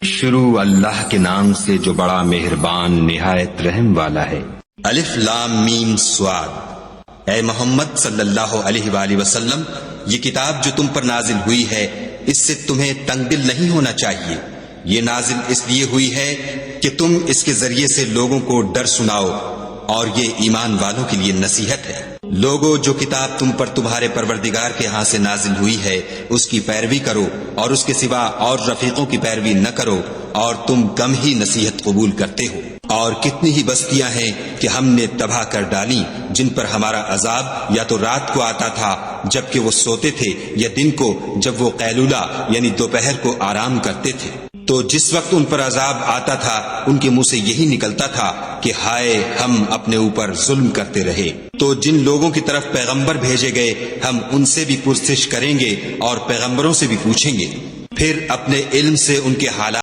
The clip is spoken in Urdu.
شروع اللہ کے نام سے جو بڑا مہربان نہایت رحم والا ہے۔ الف لام میم صاد۔ اے محمد صلی اللہ علیہ وآلہ وسلم، یہ کتاب جو تم پر نازل ہوئی ہے اس سے تمہیں تنگ دل نہیں ہونا چاہیے۔ یہ نازل اس لیے ہوئی ہے کہ تم اس کے ذریعے سے لوگوں کو ڈر سناؤ، اور یہ ایمان والوں کے لیے نصیحت ہے۔ لوگو، جو کتاب تم پر تمہارے پروردگار کے ہاں سے نازل ہوئی ہے اس کی پیروی کرو، اور اس کے سوا اور رفیقوں کی پیروی نہ کرو، اور تم کم ہی نصیحت قبول کرتے ہو۔ اور کتنی ہی بستیاں ہیں کہ ہم نے تباہ کر ڈالی جن پر ہمارا عذاب یا تو رات کو آتا تھا جبکہ وہ سوتے تھے، یا دن کو جب وہ قیلولہ یعنی دوپہر کو آرام کرتے تھے۔ تو جس وقت ان پر عذاب آتا تھا ان کے منہ سے یہی نکلتا تھا کہ ہائے، ہم اپنے اوپر ظلم کرتے رہے۔ تو جن لوگوں کی طرف پیغمبر بھیجے گئے ہم ان سے بھی پرسش کریں گے اور پیغمبروں سے بھی پوچھیں گے، پھر اپنے علم سے ان کے حالات